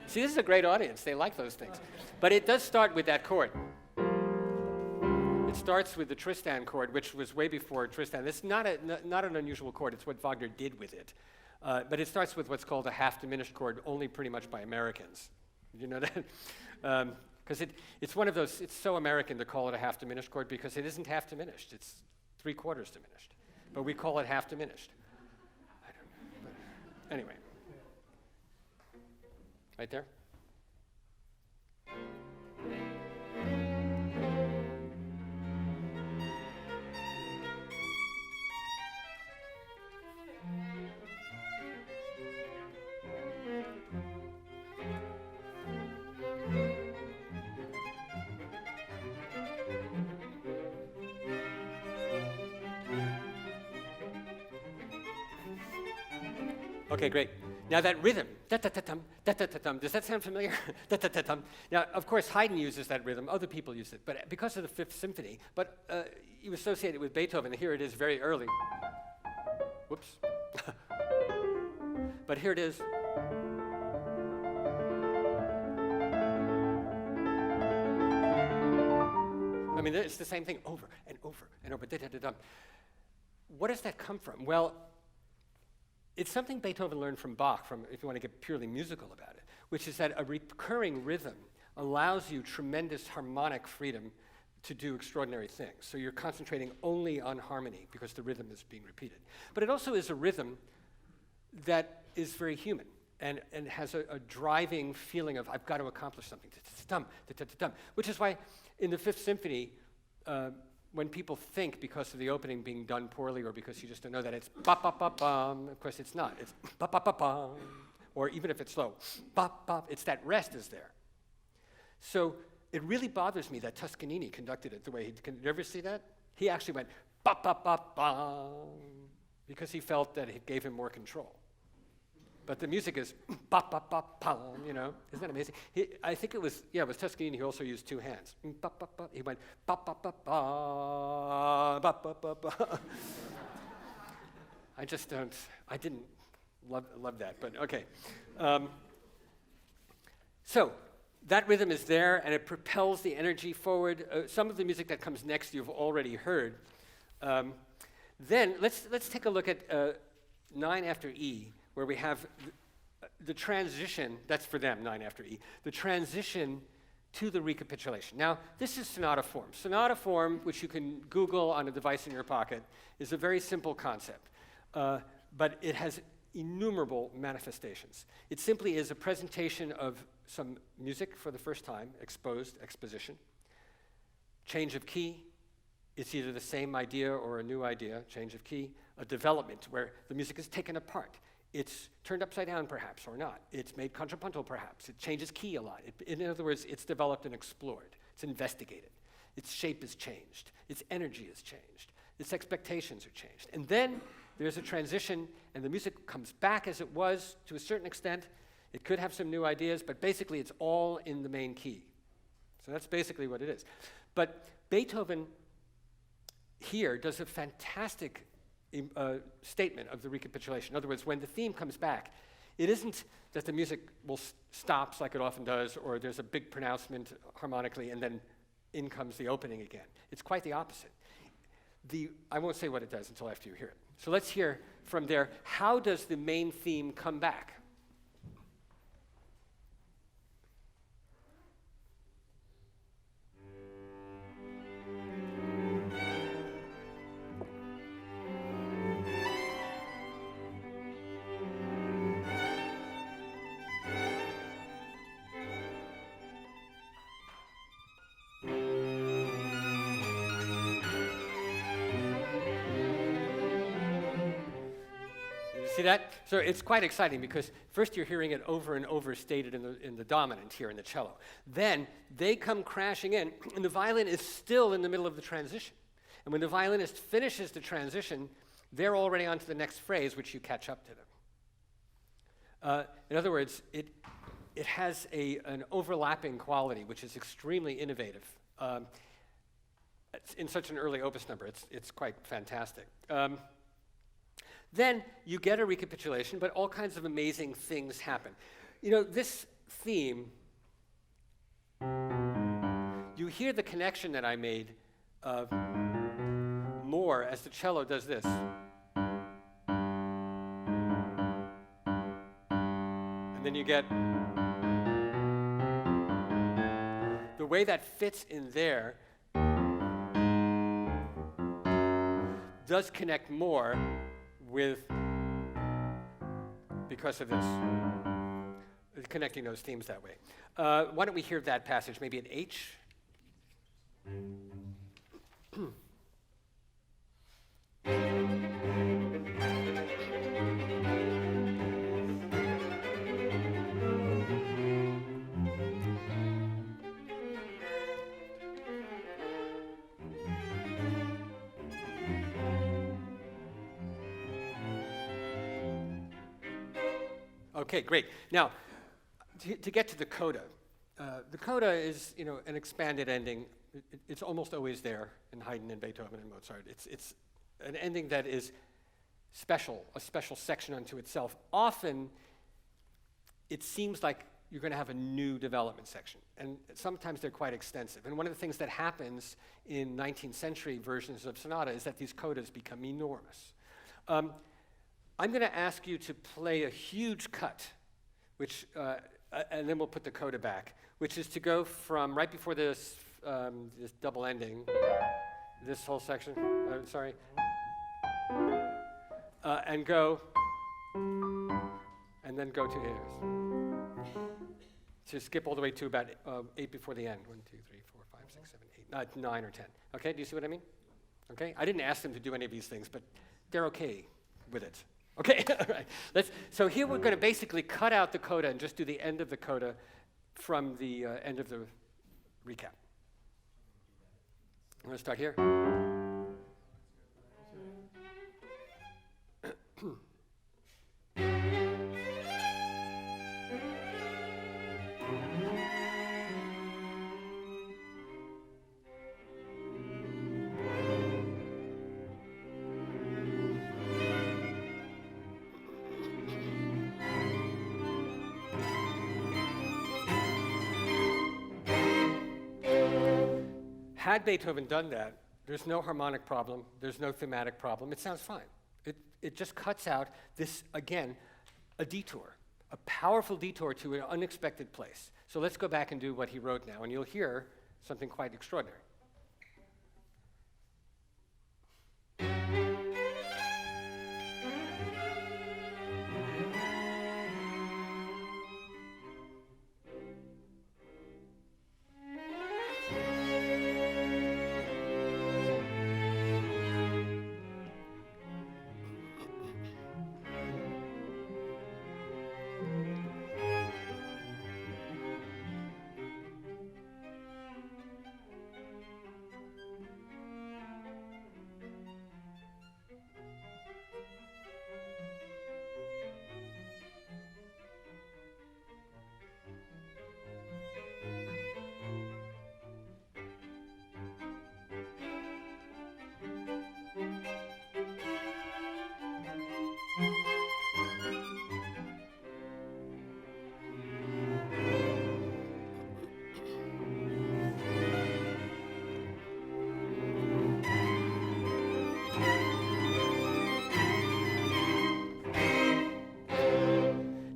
See, this is a great audience. They like those things. But it does start with that chord. It starts with the Tristan chord, which was way before Tristan. It's not an unusual chord. It's what Wagner did with it. But it starts with what's called a half-diminished chord, only pretty much by Americans. Did you know that? Because it's one of those, it's so American to call it a half-diminished chord because it isn't half-diminished. It's 3/4 diminished. But we call it half-diminished. Anyway, right there. Okay, great. Now that rhythm, da-da-da-dum, da-da-da-dum, does that sound familiar? Da-da-da-dum. Now, of course, Haydn uses that rhythm. Other people use it, but because of the Fifth Symphony. But you associate it with Beethoven, and here it is very early. Whoops. But here it is. I mean, it's the same thing over and over and over. Da-da-da-dum. What does that come from? Well, it's something Beethoven learned from Bach, if you want to get purely musical about it, which is that a recurring rhythm allows you tremendous harmonic freedom to do extraordinary things. So you're concentrating only on harmony because the rhythm is being repeated. But it also is a rhythm that is very human and has a driving feeling of, I've got to accomplish something, which is why in the Fifth Symphony, when people think because of the opening being done poorly or because you just don't know that it's ba-ba-ba-bum, of course it's not. It's ba-ba-ba-bum, or even if it's slow, ba-ba, it's that rest is there. So it really bothers me that Toscanini conducted it the way he did. Did you ever see that? He actually went ba-ba-ba-bum because he felt that it gave him more control. But the music is ba-ba-ba-bum, you know. Isn't that amazing? I think it was Toscanini. He also used two hands. Ba-ba-ba. He went ba-ba-ba-ba, ba-ba-ba-ba. I didn't love that, but okay. So that rhythm is there, and it propels the energy forward. Some of the music that comes next you've already heard. Then let's take a look at 9 after E, where we have the transition, that's for them, 9 after E, the transition to the recapitulation. Now, this is sonata form. Sonata form, which you can Google on a device in your pocket, is a very simple concept, but it has innumerable manifestations. It simply is a presentation of some music for the first time, exposition, change of key. It's either the same idea or a new idea, change of key, a development where the music is taken apart. It's turned upside down, perhaps, or not. It's made contrapuntal, perhaps. It changes key a lot. In other words, it's developed and explored. It's investigated. Its shape is changed. Its energy is changed. Its expectations are changed. And then there's a transition, and the music comes back as it was to a certain extent. It could have some new ideas, but basically it's all in the main key. So that's basically what it is. But Beethoven here does a fantastic statement of the recapitulation. In other words, when the theme comes back, it isn't that the music stops like it often does, or there's a big pronouncement harmonically, and then in comes the opening again. It's quite the opposite. I won't say what it does until after you hear it. So let's hear from there, how does the main theme come back? See that? So it's quite exciting because first you're hearing it over and over stated in the dominant here in the cello. Then they come crashing in, and the violin is still in the middle of the transition. And when the violinist finishes the transition, they're already on to the next phrase, which you catch up to them. In other words, it has an overlapping quality, which is extremely innovative. In such an early opus number, it's quite fantastic. Then you get a recapitulation, but all kinds of amazing things happen. You know, this theme, you hear the connection that I made of more as the cello does this. And then you get the way that fits in there does connect more with, because of this, connecting those themes that way. Why don't we hear that passage, maybe an H? Okay, great. Now, to get to the coda is, you know, an expanded ending. It's almost always there in Haydn and Beethoven and Mozart. It's an ending that is special, a special section unto itself. Often, it seems like you're going to have a new development section, and sometimes they're quite extensive. And one of the things that happens in 19th century versions of sonata is that these codas become enormous. I'm going to ask you to play a huge cut, which, and then we'll put the coda back, which is to go from right before this, this double ending, this whole section, and go, and then go to airs. To skip all the way to about 8 before the end. 1, 2, 3, 4, 5, 6, 7, 8, 9 or 10. Okay, do you see what I mean? Okay, I didn't ask them to do any of these things, but they're okay with it. Okay, all right. So here we're going to basically cut out the coda and just do the end of the coda from the end of the recap. I'm going to start here. Had Beethoven done that, there's no harmonic problem, there's no thematic problem, it sounds fine. It just cuts out this, again, a detour, a powerful detour to an unexpected place. So let's go back and do what he wrote now, and you'll hear something quite extraordinary.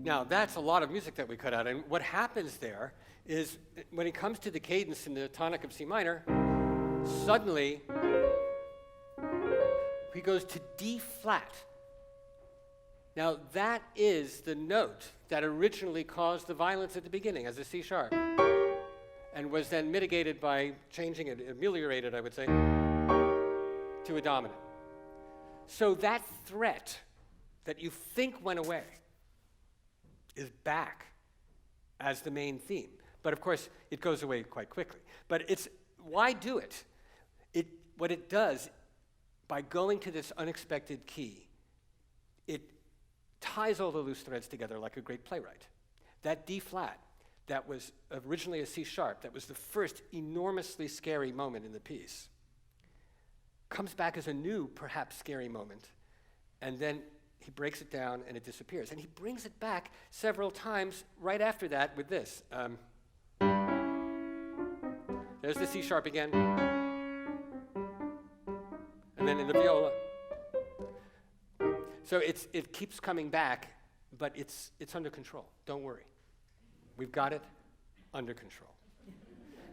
Now, that's a lot of music that we cut out, and what happens there is when it comes to the cadence in the tonic of C minor, suddenly he goes to D flat. Now, that is the note that originally caused the violence at the beginning as a C sharp, and was then mitigated by changing it, ameliorated, I would say, to a dominant. So that threat that you think went away is back as the main theme. But of course, it goes away quite quickly. But why do it? What it does, by going to this unexpected key, it ties all the loose threads together like a great playwright. That D flat, that was originally a C sharp, that was the first enormously scary moment in the piece, comes back as a new, perhaps scary moment, and then he breaks it down and it disappears. And he brings it back several times right after that with this. There's the C sharp again. And then in the viola. So it keeps coming back, but it's under control. Don't worry. We've got it under control.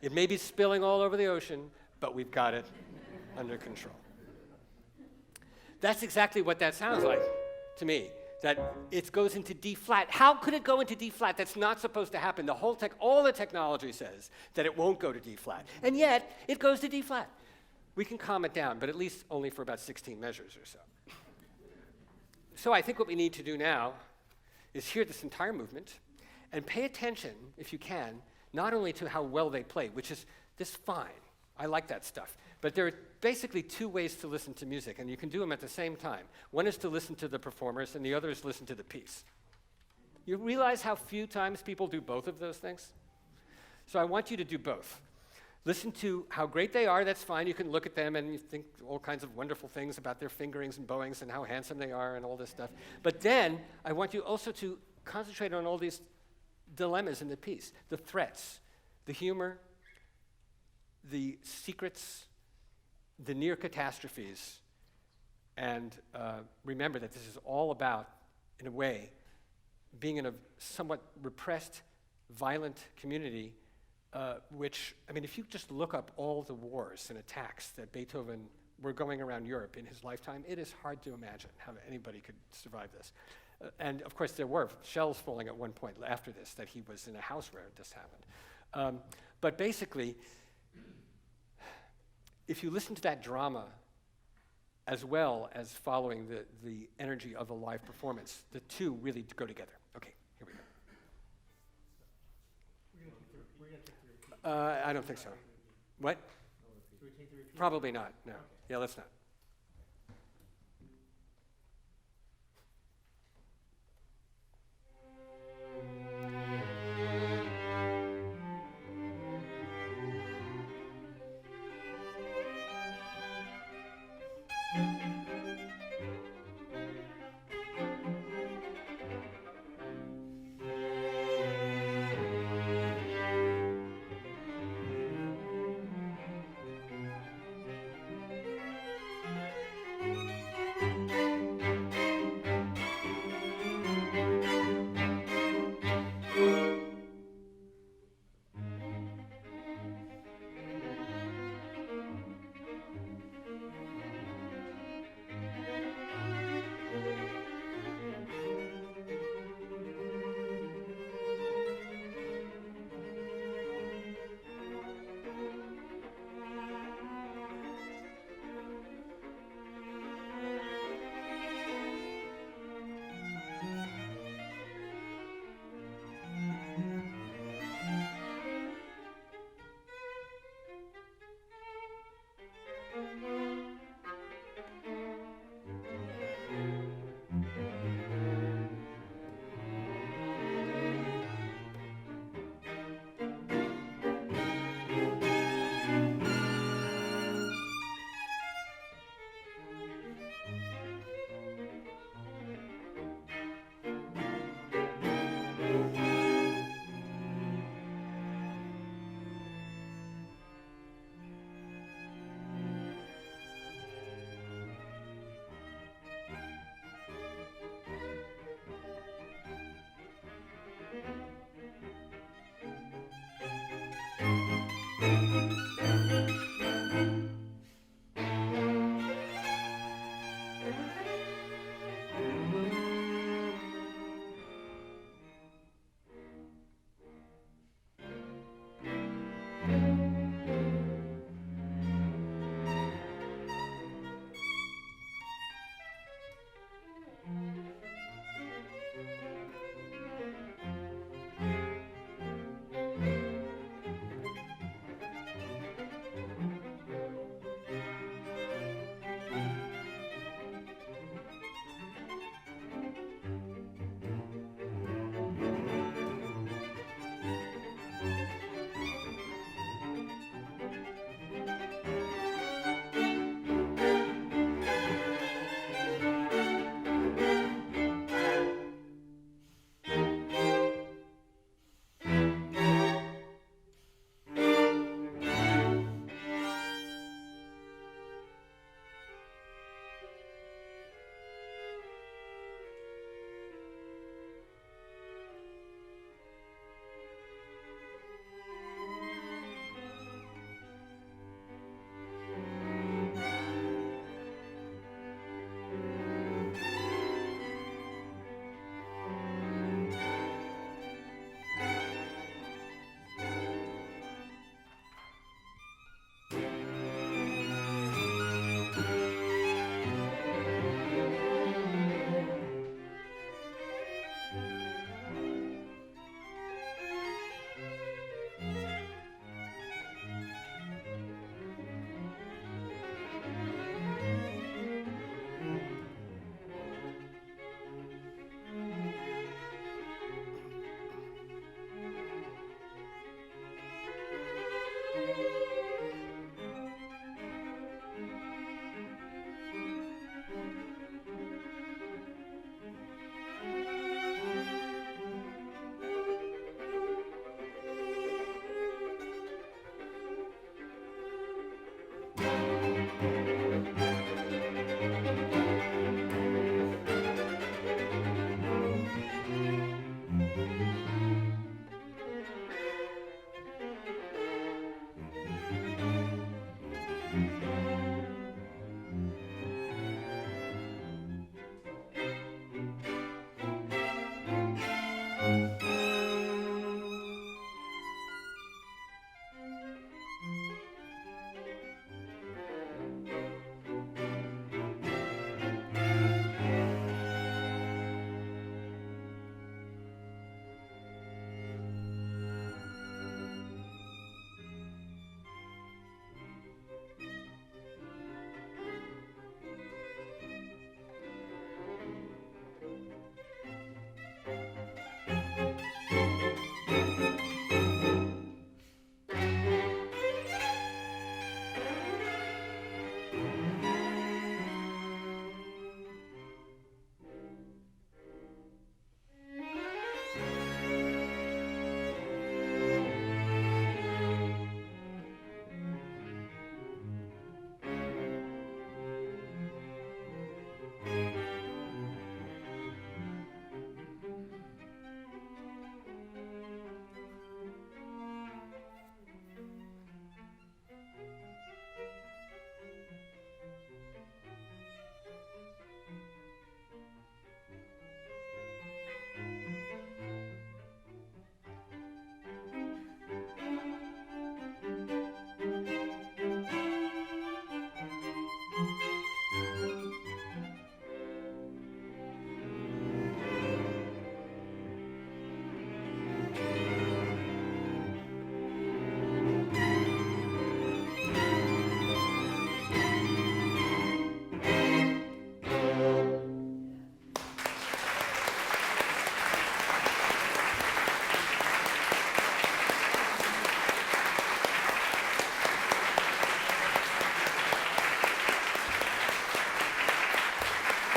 It may be spilling all over the ocean, but we've got it under control. That's exactly what that sounds like to me, that it goes into D flat. How could it go into D flat? That's not supposed to happen. All the technology says that it won't go to D flat, and yet it goes to D flat. We can calm it down, but at least only for about 16 measures or so. So I think what we need to do now is hear this entire movement and pay attention, if you can, not only to how well they play, which is this fine. I like that stuff. But there are basically two ways to listen to music, and you can do them at the same time. One is to listen to the performers, and the other is listen to the piece. You realize how few times people do both of those things? So I want you to do both. Listen to how great they are, that's fine. You can look at them and you think all kinds of wonderful things about their fingerings and bowings and how handsome they are and all this stuff. But then I want you also to concentrate on all these dilemmas in the piece, the threats, the humor, the secrets, the near catastrophes, and remember that this is all about, in a way, being in a somewhat repressed, violent community, which, I mean, if you just look up all the wars and attacks that Beethoven were going around Europe in his lifetime, it is hard to imagine how anybody could survive this. And of course, there were shells falling at one point after this, that he was in a house where this happened. But basically, if you listen to that drama as well as following the energy of a live performance, the two really go together. Okay, here we go. We're going to take the repeat. I don't think so. What? Should we take the repeat? Probably not, no. Okay. Yeah, let's not.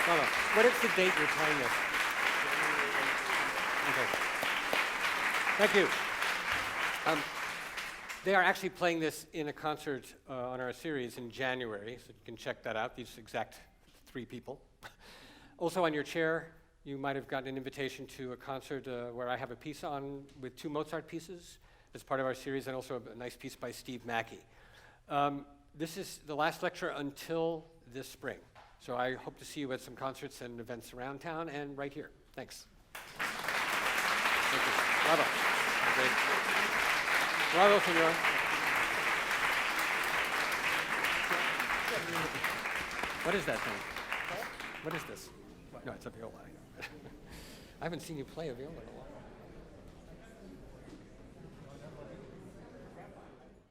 Bravo. What is the date you're playing this? Okay. Thank you. They are actually playing this in a concert on our series in January, so you can check that out, these exact 3 people. Also on your chair, you might have gotten an invitation to a concert where I have a piece on with 2 Mozart pieces as part of our series, and also a nice piece by Steve Mackey. This is the last lecture until this spring. So I hope to see you at some concerts and events around town and right here. Thanks. Thank you. Bravo. Great. Bravo, senor. What is that thing? What is this? No, it's a viola. I haven't seen you play a viola in a while.